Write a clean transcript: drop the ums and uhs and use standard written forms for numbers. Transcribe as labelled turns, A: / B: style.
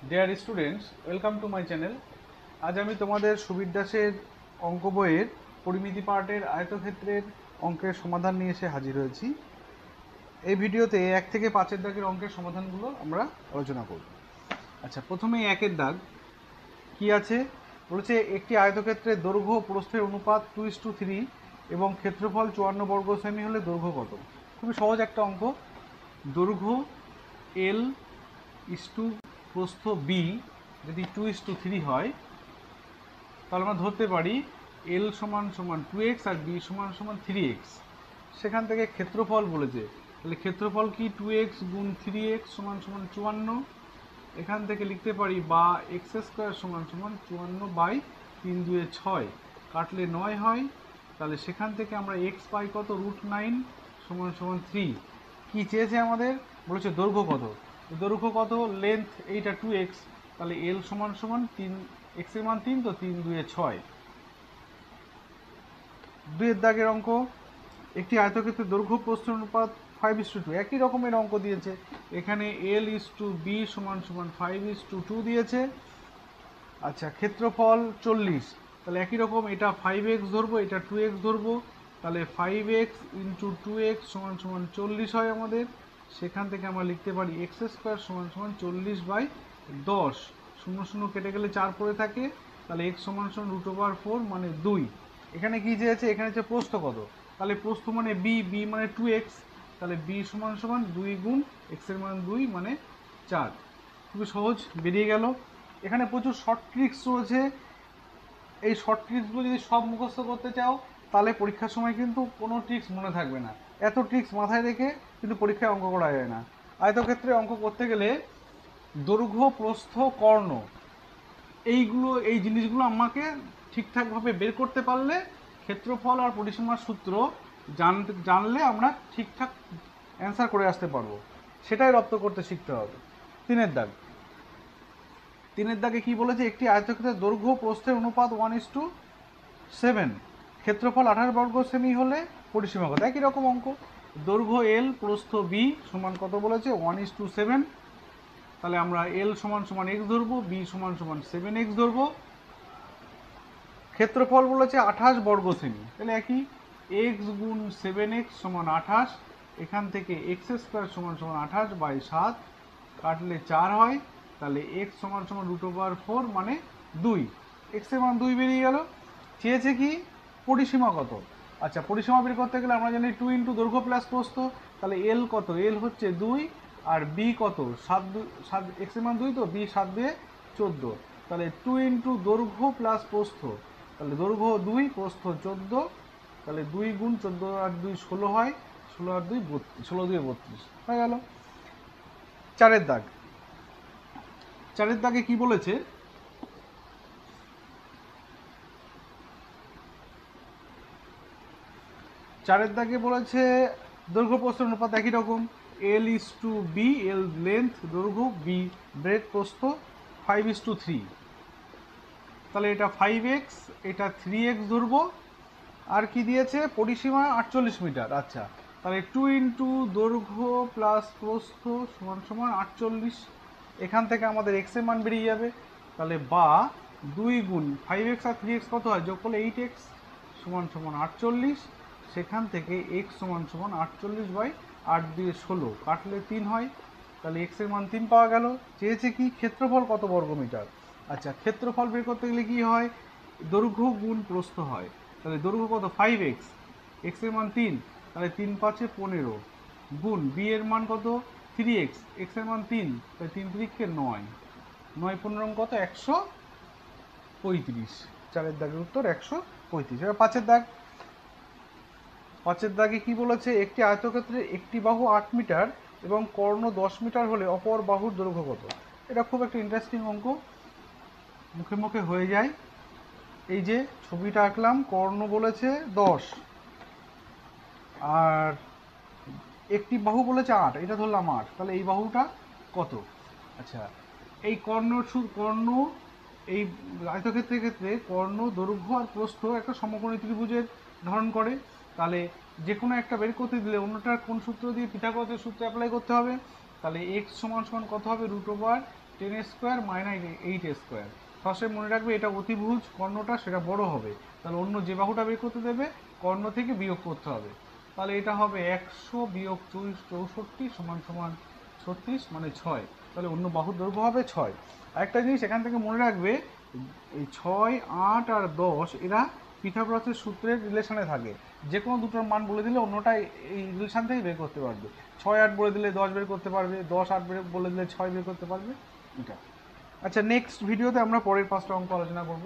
A: Dear students, welcome to my channel. আজ আমি তোমাদের সুবীর দাসের অঙ্ক বইয়ের পরিমিতি পার্টের আয়তক্ষেত্রের অঙ্কের সমাধান নিয়ে এসে হাজির হয়েছি। এই ভিডিওতে 1 থেকে 5-এর দাগের অঙ্কের সমাধানগুলো আমরা আলোচনা করব। আচ্ছা, প্রথমেই 1-এর দাগ কি আছে বলেছে, একটি আয়তক্ষেত্রের দৈর্ঘ্য প্রস্থের অনুপাত 2:3 এবং ক্ষেত্রফল 54 বর্গ সেমি হলে দৈর্ঘ্য কত? খুবই সহজ একটা অঙ্ক। দৈর্ঘ্য এল ইস্টু প্রস্থ বি যদি 2:3 হয়, তাহলে আমরা ধরতে পারি এল সমান সমান 2x আর বি সমান সমান 3x। সেখান থেকে ক্ষেত্রফল বলেছে, তাহলে ক্ষেত্রফল কি 2x গুণ 3x সমান সমান 54। এখান থেকে লিখতে পারি বা এক্স স্কোয়ার সমান সমান 54/3×2=6, কাটলে 9 হয়। তাহলে সেখান থেকে আমরা এক্স পাই কত, √9 সমান সমান 3। কী চেয়েছে আমাদের? বলেছে দৈর্ঘ্য কত। দৈর্ঘ্য কত, লেন্থ এইটা 2x, তাহলে এল সমান সমান 3, এক্সের মান 3, তো 3×2=6। 2-এর দাগের অঙ্ক, একটি আয়তক্ষেত্রের দৈর্ঘ্য প্রস্থের অনুপাত 5:2। একই রকমের অঙ্ক দিয়েছে, এখানে L/B সমান সমান 5:2 দিয়েছে। আচ্ছা, ক্ষেত্রফল 40, তাহলে একই রকম এটা 5x ধরবো, এটা 2x ধরবো, তাহলে 5x × 2x সমান সমান 40 হয় আমাদের। সেখান থেকে আমরা লিখতে পারি এক্স স্কোয়ার সমান সমান 40/10। 0 0 কেটে গেলে 4 পড়ে থাকে, তাহলে x সমান সমান √4 মানে 2। এখানে কি চেয়েছে? এখানে হচ্ছে প্রস্থ কত, তাহলে প্রস্থ মানে বি মানে 2x, তাহলে বি সমান সমান 2 গুণ এক্সের মান 2 মানে 4। খুবই সহজ, বেরিয়ে গেল। এখানে প্রচুর শর্ট ট্রিক্স রয়েছে। এই শর্ট ট্রিক্সগুলো যদি সব মুখস্থ করতে চাও, তাহলে পরীক্ষার সময় কিন্তু কোনো ট্রিক্স মনে থাকবে না। এত ট্রিক্স মাথায় রেখে কিন্তু পরীক্ষায় অঙ্ক করা যায় না। আয়তক্ষেত্রে অঙ্ক করতে গেলে দৈর্ঘ্য প্রস্থ কর্ণ এই জিনিসগুলো আমাকে ঠিকঠাকভাবে বের করতে পারলে, ক্ষেত্রফল আর পরিসীমার সূত্র জানলে আমরা ঠিকঠাক অ্যান্সার করে আসতে পারবো। সেটাই রপ্ত করতে শিখতে হবে। 3-এর দাগ, 3-এর দাগে কি বলেছে, একটি আয়তক্ষেত্রের দৈর্ঘ্য প্রস্থের অনুপাত 1:7, ক্ষেত্রফল 28 বর্গ সেমি হলে পরিসীমা কত? একই রকম অঙ্ক। দৈর্ঘ্য এল প্রস্থ বি সমান কত বলেছে, 1:7। তাহলে আমরা এল সমান সমান এক্স ধরবো, বি সমান সমান 7x ধরবো। ক্ষেত্রফল বলেছে 28 বর্গ সেমি, তাহলে একই, এক্স গুণ 7x সমান 28। এখান থেকে এক্স স্কোয়ার সমান সমান 28/7, কাটলে 4 হয়। তাহলে এক্স সমান সমান √4 মানে 2। এক্সের মান 2 বেরিয়ে গেল। চেয়েছে কি, পরিসীমা কত। আচ্ছা, পরিসীমা বের করতে গেলে আমরা জানি 2 × দৈর্ঘ্য প্লাস প্রস্থ, তাহলে এল কত, এল হচ্ছে 2, আর বি কত, 7 এক্সের মান 2, তো বি 7×2=14। তাহলে 2 × দৈর্ঘ্য প্লাস প্রস্থ, তাহলে দৈর্ঘ্য 2, প্রস্থ 14, তাহলে 2 গুণ 14 আর 2 16 হয়, 16 আর 2 32, 16×2=32 হয়ে গেল। 4-এর দাগ, 4-এর দাগে কি বলেছে, চারের দাগে বলেছে দৈর্ঘ্য প্রস্থের অনুপাত একই রকম, L/B, এল লেন্থ দৈর্ঘ্য, বি ব্রেড প্রস্থ, 5:3। তাহলে এটা 5x, এটা 3x ধরবো। আর কি দিয়েছে, পরিসীমা 48 মিটার। আচ্ছা, তাহলে 2 × দৈর্ঘ্য প্লাস প্রস্থ সমান সমান 48। এখান থেকে আমাদের x এর মান বেরিয়ে যাবে, তাহলে বা 2 গুণ 5x আর 3x কত হয়, যোগ করলে 8x সমান সমান 48। সেখান থেকে x সমান সমান 48/8×16, কাটলে 3 হয়। তাহলে x এর মান 3 পাওয়া গেল। চেয়েছে কি, ক্ষেত্রফল কত বর্গমিটার। আচ্ছা, ক্ষেত্রফল বের করতে গেলে কি হয়, দৈর্ঘ্য গুণ প্রস্থ হয়। তাহলে দৈর্ঘ্য কত, 5x, x এর মান 3, তাহলে 3×5=15, গুণ b এর মান কত, 3x, x এর মান 3, তাহলে 3×3=9, 9×15 কত, 135। 4-এর দাগের উত্তর 135। এবার 5-এর দাগ, 5-এর দাগে কি বলেছে, একটি আয়তক্ষেত্রে একটি বাহু 8 মিটার এবং কর্ণ 10 মিটার হলে অপর বাহুর দৈর্ঘ্য কত? এটা খুব একটা ইন্টারেস্টিং অঙ্ক, মুখে মুখে হয়ে যায়। এই যে ছবিটা আঁকলাম, কর্ণ বলেছে 10 আর একটি বাহু বলেছে 8, এটা ধরলাম 8, তাহলে এই বাহুটা কত? আচ্ছা, এই কর্ণ এই আয়তক্ষেত্রের ক্ষেত্রে কর্ণ দৈর্ঘ্য আর প্রস্থ একটা সমকোণী ত্রিভুজের ধারণ করে। তাহলে যে কোনো একটা বের করতে দিলে অন্যটার কোন সূত্র দিয়ে, পিথাগোরাসের সূত্র অ্যাপ্লাই করতে হবে। তাহলে x সমান সমান কত হবে, √8 10 স্কোয়ার মাইনাস 8 স্কোয়ার। ফার্স্টে মনে রাখবে এটা অতিভুজ, কর্ণটা সেটা বড় হবে, তাহলে অন্য যে বাহুটা বের করতে দেবে কর্ণ থেকে বিয়োগ করতে হবে। তাহলে এটা হবে 100 বিয়োগ 64 সমান সমান 36 মানে 6। তাহলে অন্য বাহুর দৈর্ঘ্য হবে 6। আরেকটা জিনিস এখান থেকে মনে রাখবে, এই 6, 8 আর 10 এরা পিথাগোরাসের সূত্রের রিলেশনে থাকে। যে কোনো দুটোর মান বলে দিলে অন্যটাই এই রিলেশন থেকে বের করতে পারবে। 6, 8 বলে দিলে 10 বের করতে পারবে, 10, 8 বলে দিলে 6 বের করতে পারবে, এটা। আচ্ছা, নেক্সট ভিডিওতে আমরা পরের 5টা অঙ্ক আলোচনা করব।